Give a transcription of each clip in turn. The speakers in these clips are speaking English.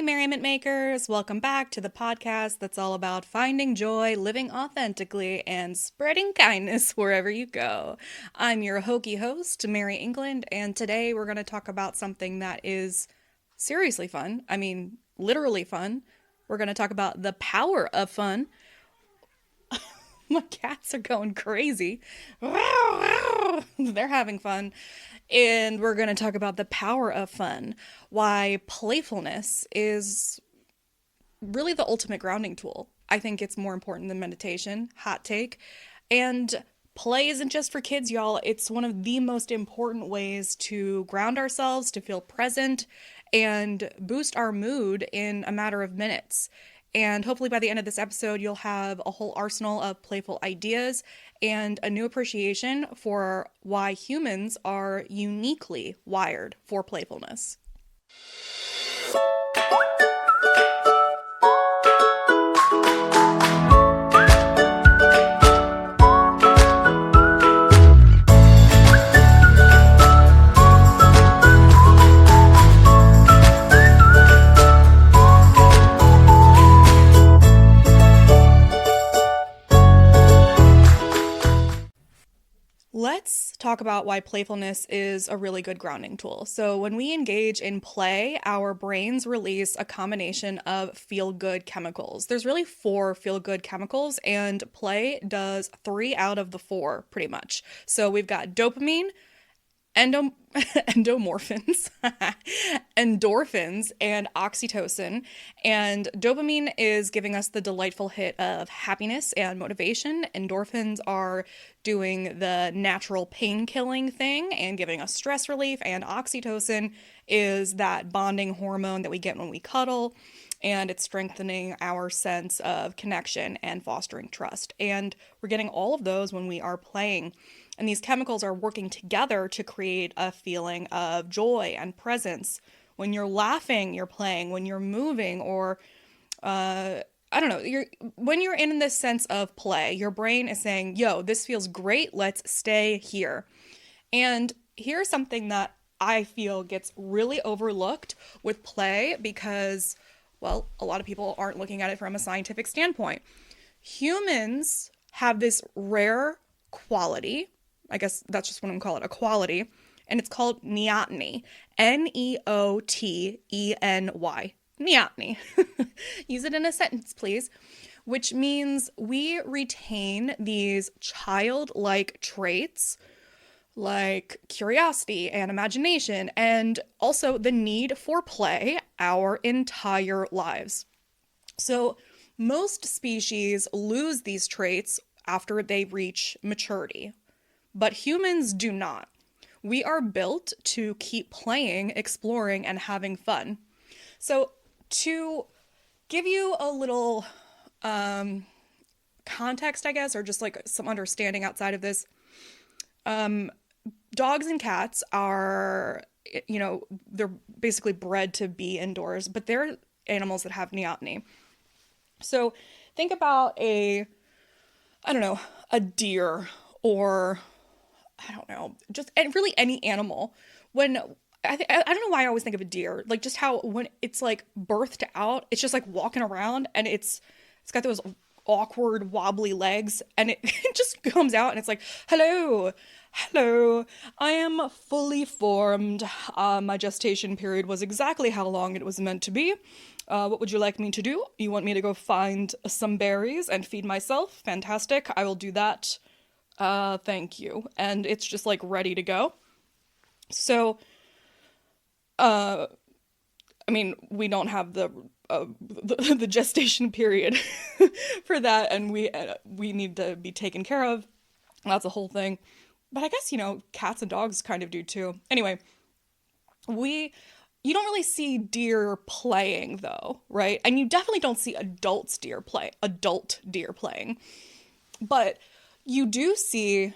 merriment makers. Welcome back to the podcast that's all about finding joy, living authentically, and spreading kindness wherever you go. I'm your hokey host, Mary England, and today we're going to talk about something that is seriously fun. I mean, literally fun. We're going to talk about the power of fun. My cats are going crazy. They're having fun. And we're going to talk about the power of fun, why playfulness is really the ultimate grounding tool. I think it's more important than meditation, hot take. And play isn't just for kids, y'all. It's one of the most important ways to ground ourselves, to feel present, and boost our mood in a matter of minutes. And hopefully by the end of this episode, you'll have a whole arsenal of playful ideas and a new appreciation for why humans are uniquely wired for playfulness. Let's talk about why playfulness is a really good grounding tool. So when we engage in play, our brains release a combination of feel-good chemicals. There's really 4 feel-good chemicals, and play does 3 out of the 4, pretty much. So we've got dopamine, endomorphins, endorphins, and oxytocin. And dopamine is giving us the delightful hit of happiness and motivation. Endorphins are doing the natural pain-killing thing and giving us stress relief. And oxytocin is that bonding hormone that we get when we cuddle. And it's strengthening our sense of connection and fostering trust. And we're getting all of those when we are playing. And these chemicals are working together to create a feeling of joy and presence. When you're laughing, you're playing. When you're moving, or when you're in this sense of play, your brain is saying, yo, this feels great, let's stay here. And here's something that I feel gets really overlooked with play because, well, a lot of people aren't looking at it from a scientific standpoint. Humans have this rare quality, I guess that's just what I'm calling it, a quality, and it's called neoteny. Neoteny. Neoteny. Use it in a sentence, please. Which means we retain these childlike traits like curiosity and imagination, and also the need for play our entire lives. So most species lose these traits after they reach maturity, but humans do not. We are built to keep playing, exploring, and having fun. So to give you a little context, I guess, or just like some understanding outside of this, dogs and cats are, they're basically bred to be indoors, but they're animals that have neoteny. So think about a deer, or just really any animal. When I don't know why I always think of a deer, like just how when it's like birthed out, it's just like walking around and it's got those awkward wobbly legs, and it just comes out and it's like, hello, I am fully formed. My gestation period was exactly how long it was meant to be. What would you like me to do? You want me to go find some berries and feed myself? Fantastic. I will do that. Thank you. And it's just like ready to go. So, we don't have the gestation period for that, and we need to be taken care of. That's a whole thing. But I guess, cats and dogs kind of do too. Anyway, you don't really see deer playing though, right? And you definitely don't see adult deer playing. But you do see,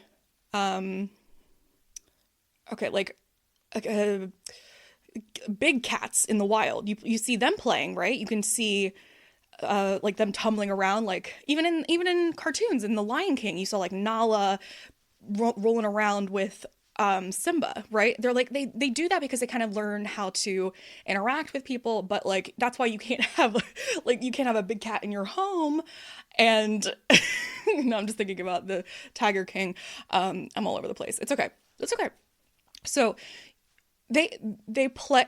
big cats in the wild. You see them playing, right? You can see like them tumbling around, like even in cartoons. In The Lion King, you saw like Nala rolling around with Simba, right? They're like they do that because they kind of learn how to interact with people, but like that's why you can't have like you can't have a big cat in your home. And no, I'm just thinking about the Tiger King. I'm all over the place. It's okay. It's okay. So they play,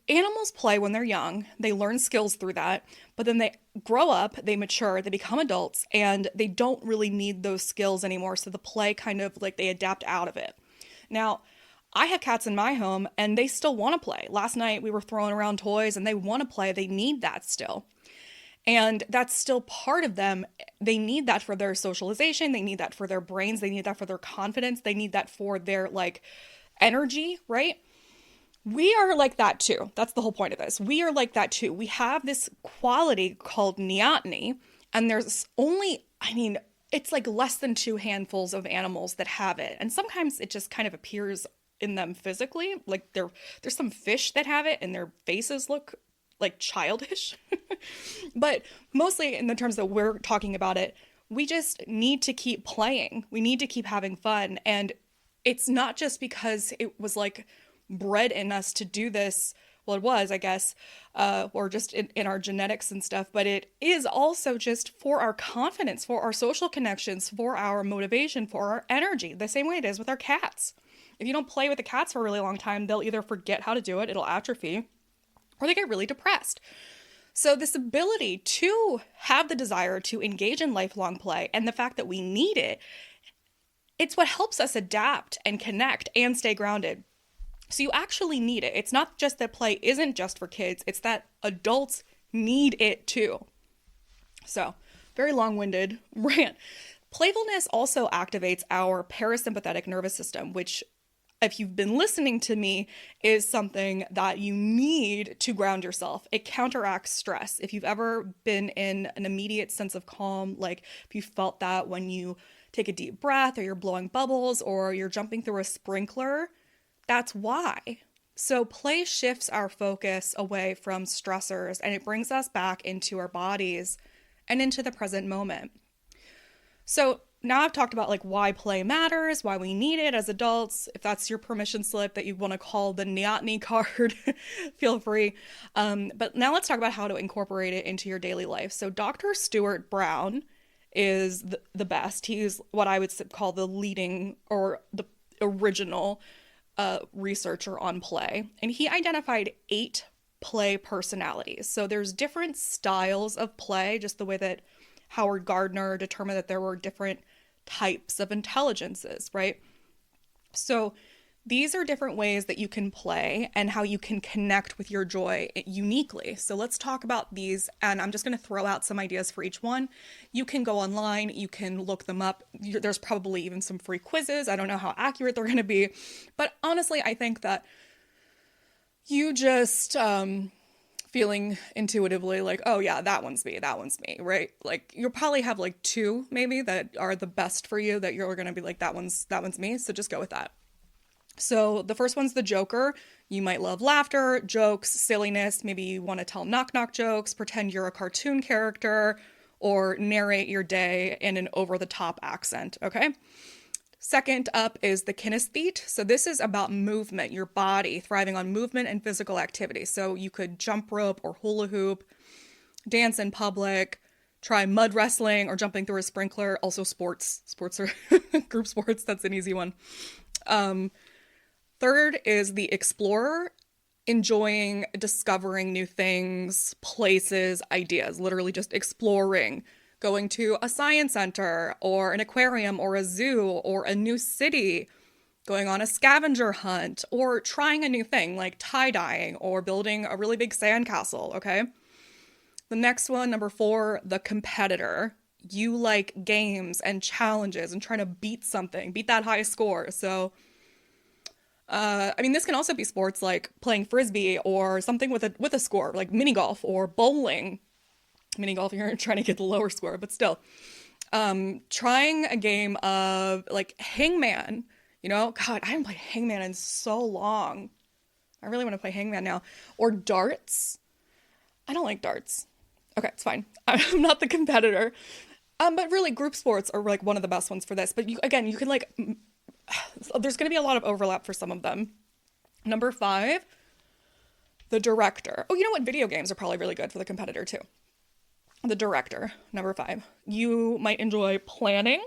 animals play when they're young. They learn skills through that, but then they grow up, they mature, they become adults, and they don't really need those skills anymore. So the play kind of like they adapt out of it. Now, I have cats in my home and they still want to play. Last night we were throwing around toys and they want to play. They need that still. And that's still part of them. They need that for their socialization. They need that for their brains. They need that for their confidence. They need that for their like energy, right? We are like that too. That's the whole point of this. We are like that too. We have this quality called neoteny, and there's only, I mean, it's like less than two handfuls of animals that have it. And sometimes it just kind of appears in them physically. Like there's some fish that have it and their faces look like childish. But mostly in the terms that we're talking about it, we just need to keep playing. We need to keep having fun. And it's not just because it was like bred in us to do this. Well, it was, I guess, or just in our genetics and stuff, but it is also just for our confidence, for our social connections, for our motivation, for our energy, the same way it is with our cats. If you don't play with the cats for a really long time, they'll either forget how to do it, it'll atrophy, or they get really depressed. So this ability to have the desire to engage in lifelong play and the fact that we need it, it's what helps us adapt and connect and stay grounded. So you actually need it. It's not just that play isn't just for kids, it's that adults need it too. So, very long-winded rant. Playfulness also activates our parasympathetic nervous system, which, if you've been listening to me, is something that you need to ground yourself. It counteracts stress. If you've ever been in an immediate sense of calm, like if you felt that when you take a deep breath or you're blowing bubbles or you're jumping through a sprinkler, that's why. So play shifts our focus away from stressors and it brings us back into our bodies and into the present moment. So now I've talked about like why play matters, why we need it as adults. If that's your permission slip that you want to call the neoteny card, feel free. But now let's talk about how to incorporate it into your daily life. So Dr. Stuart Brown is the best. He's what I would call the leading or the original researcher on play, and he identified 8 play personalities. So there's different styles of play, just the way that Howard Gardner determined that there were different types of intelligences, right? So these are different ways that you can play and how you can connect with your joy uniquely. So let's talk about these, and I'm just going to throw out some ideas for each one. You can go online, you can look them up. There's probably even some free quizzes. I don't know how accurate they're going to be, but honestly, I think that you just feeling intuitively like, oh yeah, that one's me, right? Like you'll probably have like 2 maybe that are the best for you that you're going to be like, that one's me. So just go with that. So the first one's the joker. You might love laughter, jokes, silliness. Maybe you want to tell knock-knock jokes, pretend you're a cartoon character, or narrate your day in an over-the-top accent, okay? Second up is the kinesthete. So this is about movement, your body thriving on movement and physical activity. So you could jump rope or hula hoop, dance in public, try mud wrestling or jumping through a sprinkler. Also sports. Sports are group sports. That's an easy one. Third is the explorer, enjoying discovering new things, places, ideas, literally just exploring, going to a science center or an aquarium or a zoo or a new city, going on a scavenger hunt, or trying a new thing like tie-dyeing or building a really big sandcastle, okay? The next one, number 4, the competitor. You like games and challenges and trying to beat something, beat that high score. So this can also be sports like playing frisbee or something with a score, like mini golf or bowling. Mini golf, you're trying to get the lower score, but still. Trying a game of like Hangman, God, I haven't played Hangman in so long. I really want to play Hangman now. Or darts. I don't like darts. Okay, it's fine. I'm not the competitor. But really group sports are like one of the best ones for this. But you can like there's going to be a lot of overlap for some of them. Number 5, the director. Oh, you know what? Video games are probably really good for the competitor too. The director, number 5. You might enjoy planning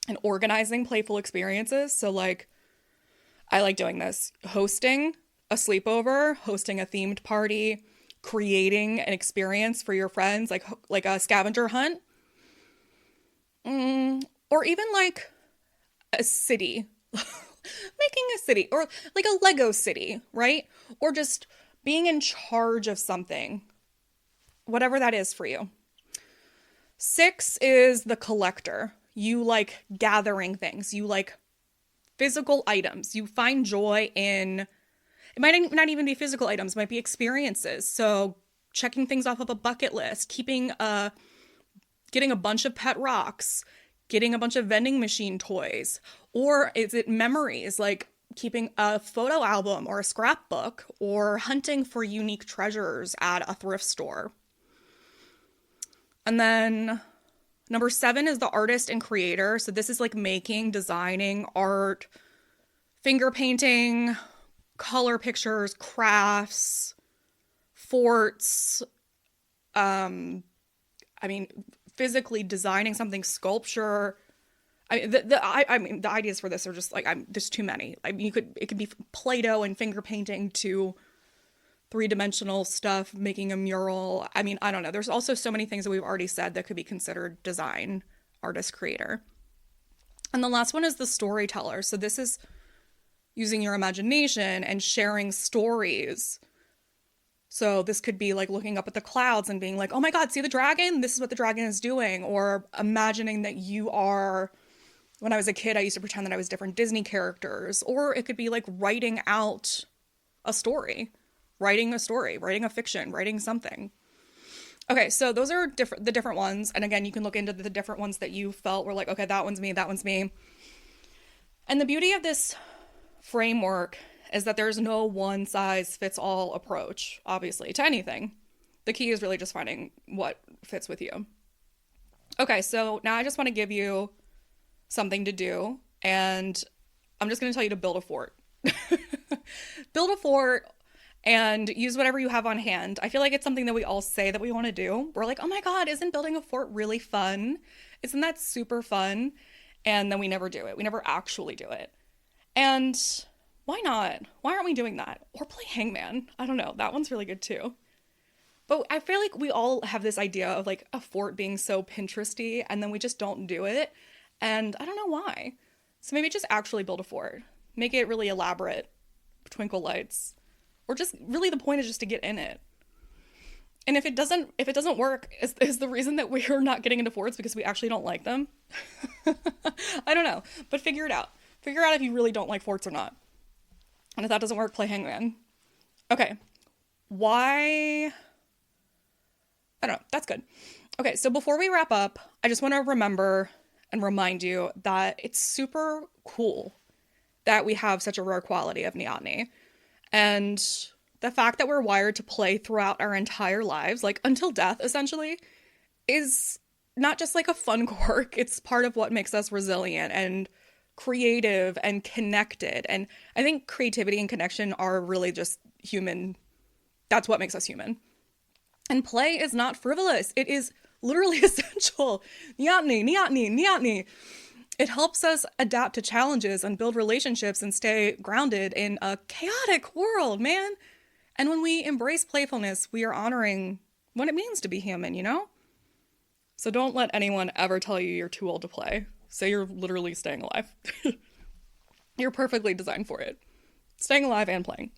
and organizing playful experiences. So like, I like doing this. Hosting a sleepover, hosting a themed party, creating an experience for your friends, like a scavenger hunt. Or even like a city. Making a city, or like a Lego city, right? Or just being in charge of something. Whatever that is for you. 6 is the collector. You like gathering things. You like physical items. You find joy in, it might not even be physical items, it might be experiences. So checking things off of a bucket list, getting a bunch of pet rocks, getting a bunch of vending machine toys, or is it memories like keeping a photo album or a scrapbook, or hunting for unique treasures at a thrift store. And then number 7 is the artist and creator. So this is like making, designing, art, finger painting, color pictures, crafts, forts, physically designing something, sculpture. The ideas for this are just like, there's too many. It could be Play-Doh and finger painting to 3-dimensional stuff, making a mural. I don't know. There's also so many things that we've already said that could be considered design, artist, creator. And the last one is the storyteller. So this is using your imagination and sharing stories. So this could be like looking up at the clouds and being like, oh my God, see the dragon? This is what the dragon is doing. Or imagining that you are, when I was a kid, I used to pretend that I was different Disney characters. Or it could be like writing out a story, writing a fiction, writing something. Okay, so those are the different ones. And again, you can look into the different ones that you felt were like, okay, that one's me, that one's me. And the beauty of this framework is that there's no one size fits all approach, obviously, to anything. The key is really just finding what fits with you. Okay, so now I just want to give you something to do, and I'm just going to tell you to build a fort. Build a fort and use whatever you have on hand. I feel like it's something that we all say that we want to do. We're like, oh my God, isn't building a fort really fun? Isn't that super fun? And then we never do it. We never actually do it. And why not? Why aren't we doing that? Or play Hangman. I don't know. That one's really good too. But I feel like we all have this idea of like a fort being so Pinteresty, and then we just don't do it. And I don't know why. So maybe just actually build a fort. Make it really elaborate. Twinkle lights. Or just really the point is just to get in it. And if it doesn't work, is the reason that we're not getting into forts because we actually don't like them? I don't know. But figure it out. Figure out if you really don't like forts or not. And if that doesn't work, play Hangman. Okay. Why? I don't know. That's good. Okay, so before we wrap up, I just want to remember and remind you that it's super cool that we have such a rare quality of neoteny. And the fact that we're wired to play throughout our entire lives, like until death, essentially, is not just like a fun quirk. It's part of what makes us resilient and creative and connected. And I think creativity and connection are really just human. That's what makes us human. And play is not frivolous. It is literally essential. Neoteny. It helps us adapt to challenges and build relationships and stay grounded in a chaotic world, man. And when we embrace playfulness, we are honoring what it means to be human, you know? So don't let anyone ever tell you you're too old to play. Say you're literally staying alive. You're perfectly designed for it. Staying alive and playing.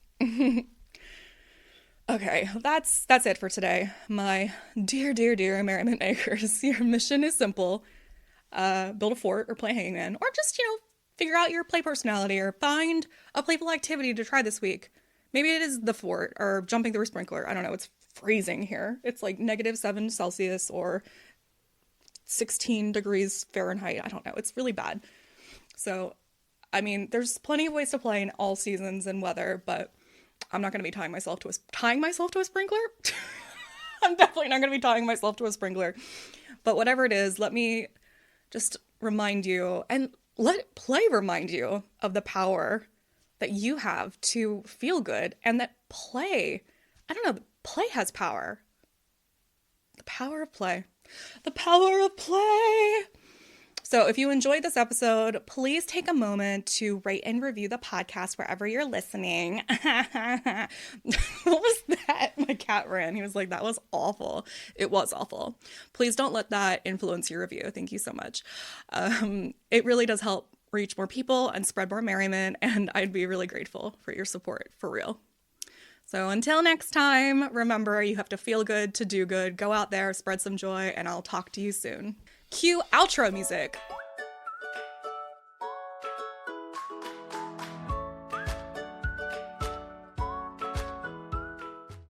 Okay, that's it for today. My dear merriment makers, your mission is simple. Build a fort or play Hangman, or just, figure out your play personality or find a playful activity to try this week. Maybe it is the fort or jumping through a sprinkler. I don't know. It's freezing here. It's like -7 Celsius or 16 degrees Fahrenheit. I don't know. It's really bad. So, there's plenty of ways to play in all seasons and weather, but I'm not going to be tying myself to a sprinkler. I'm definitely not going to be tying myself to a sprinkler. But whatever it is, let me just remind you, and let play remind you of the power that you have to feel good, and that play, I don't know, play has power. The power of play. The power of play. So if you enjoyed this episode, please take a moment to rate and review the podcast wherever you're listening. What was that? My cat ran. He was like, that was awful. It was awful. Please don't let that influence your review. Thank you so much. It really does help reach more people and spread more merriment, and I'd be really grateful for your support, for real. So until next time, remember, you have to feel good to do good. Go out there, spread some joy, and I'll talk to you soon. Cue outro music.